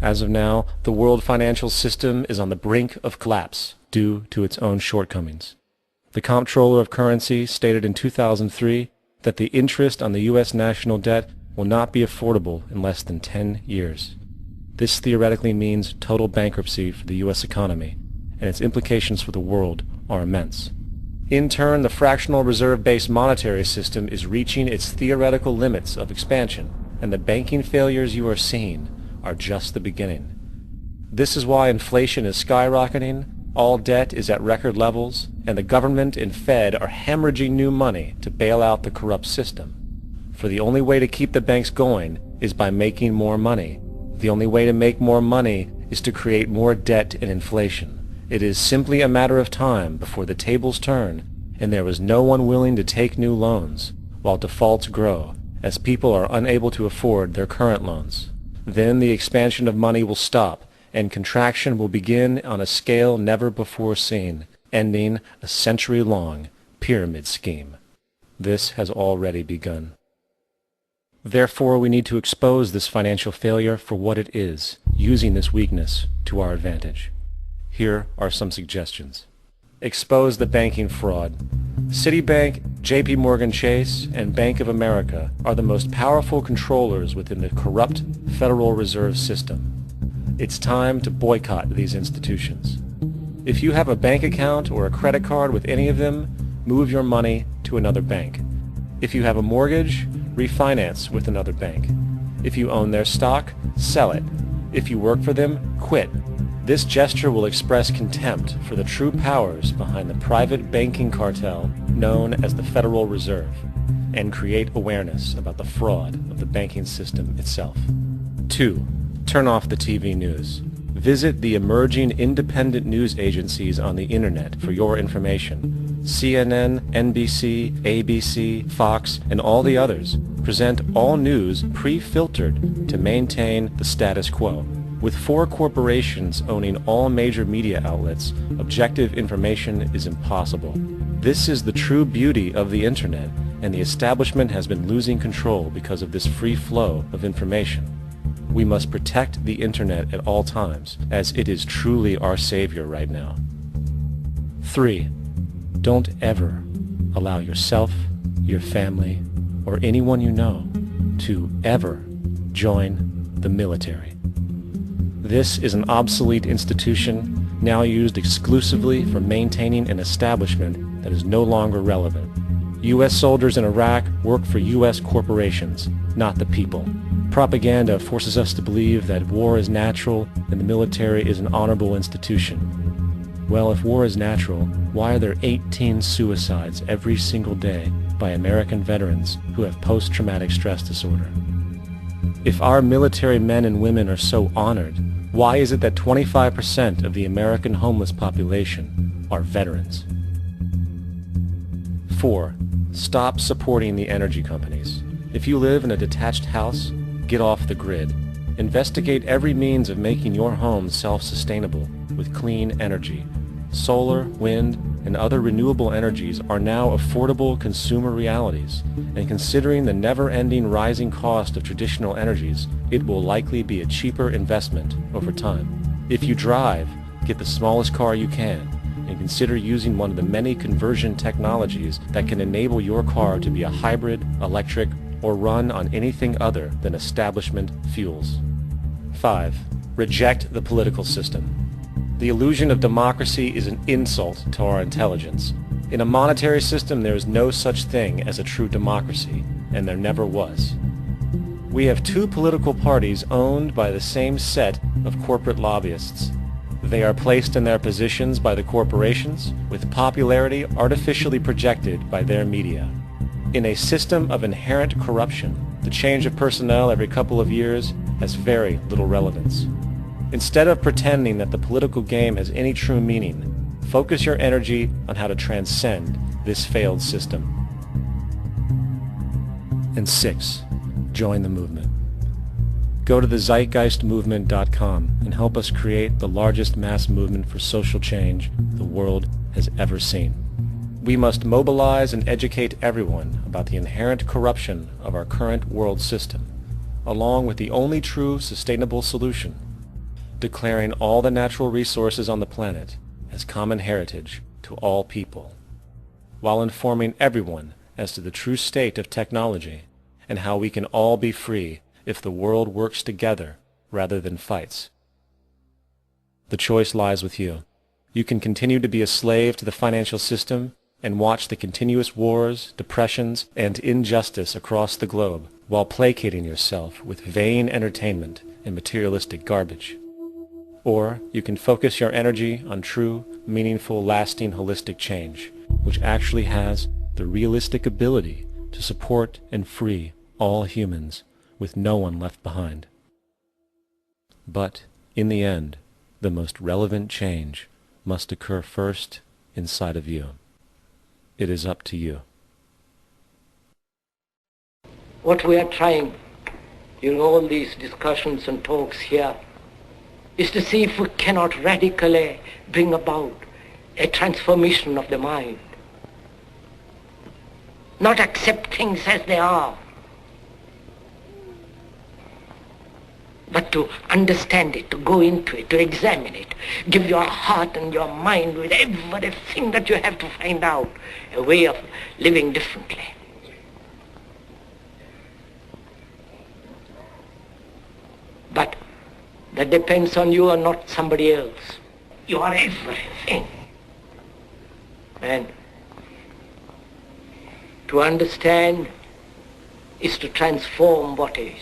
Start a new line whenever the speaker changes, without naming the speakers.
As of now, the world financial system is on the brink of collapse due to its own shortcomings. The Comptroller of Currency stated in 2003 that the interest on the U.S. national debt will not be affordable in less than 10 years. This theoretically means total bankruptcy for the U.S. economy, and its implications for the world are immense. In turn, the fractional reserve-based monetary system is reaching its theoretical limits of expansion, and the banking failures you are seeing are just the beginning. This is why inflation is skyrocketing, all debt is at record levels, and the government and Fed are hemorrhaging new money to bail out the corrupt system. For the only way to keep the banks going is by making more money. The only way to make more money is to create more debt and inflation. It is simply a matter of time before the tables turn, and there is no one willing to take new loans, while defaults grow, as people are unable to afford their current loans. Then the expansion of money will stop, and contraction will begin on a scale never before seen, ending a century-long pyramid scheme. This has already begun. Therefore, we need to expose this financial failure for what it is, using this weakness to our advantage. Here are some suggestions. Expose the banking fraud. Citibank, JP Morgan Chase, and Bank of America are the most powerful controllers within the corrupt Federal Reserve System. It's time to boycott these institutions. If you have a bank account or a credit card with any of them, move your money to another bank. If you have a mortgage, refinance with another bank. If you own their stock, sell it. If you work for them, quit. This gesture will express contempt for the true powers behind the private banking cartel known as the Federal Reserve, and create awareness about the fraud of the banking system itself. 2. Turn off the TV news. Visit the emerging independent news agencies on the internet for your information. CNN, NBC, ABC, Fox, and all the others present all news pre-filtered to maintain the status quo. With 4 corporations owning all major media outlets, objective information is impossible. This is the true beauty of the internet, and the establishment has been losing control because of this free flow of information. We must protect the internet at all times, as it is truly our savior right now. 3. Don't ever allow yourself, your family, or anyone you know to ever join the military. This is an obsolete institution now used exclusively for maintaining an establishment that is no longer relevant. U.S. soldiers in Iraq work for U.S. corporations, not the people. Propaganda forces us to believe that war is natural and the military is an honorable institution. Well, if war is natural, why are there 18 suicides every single day by American veterans who have post-traumatic stress disorder? If our military men and women are so honored, why is it that 25% of the American homeless population are veterans? 4. Stop supporting the energy companies. If you live in a detached house, get off the grid. Investigate every means of making your home self-sustainable with clean energy. Solar, wind, and other renewable energies are now affordable consumer realities, and considering the never-ending rising cost of traditional energies, it will likely be a cheaper investment over time. If you drive, get the smallest car you can, and consider using one of the many conversion technologies that can enable your car to be a hybrid, electric, or run on anything other than establishment fuels. 5. Reject the political system. The illusion of democracy is an insult to our intelligence. In a monetary system, there is no such thing as a true democracy, and there never was. We have 2 political parties owned by the same set of corporate lobbyists. They are placed in their positions by the corporations, with popularity artificially projected by their media. In a system of inherent corruption, the change of personnel every couple of years has very little relevance. Instead of pretending that the political game has any true meaning, focus your energy on how to transcend this failed system. And 6. Join the movement. Go to the zeitgeistmovement.com and help us create the largest mass movement for social change the world has ever seen. We must mobilize and educate everyone about the inherent corruption of our current world system, along with the only true sustainable solution, declaring all the natural resources on the planet as common heritage to all people, while informing everyone as to the true state of technology and how we can all be free if the world works together rather than fights. The choice lies with you. You can continue to be a slave to the financial system and watch the continuous wars, depressions, and injustice across the globe while placating yourself with vain entertainment and materialistic garbage. Or you can focus your energy on true, meaningful, lasting, holistic change, which actually has the realistic ability to support and free all humans with no one left behind. But, in the end, the most relevant change must occur first inside of you. It is up to you.
What we are trying during all these discussions and talks here is to see if we cannot radically bring about a transformation of the mind. Not accept things as they are, but to understand it, to go into it, to examine it. Give your heart and your mind with everything that you have to find out a way of living differently. But that depends on you and not somebody else. You are everything. And to understand is to transform what is.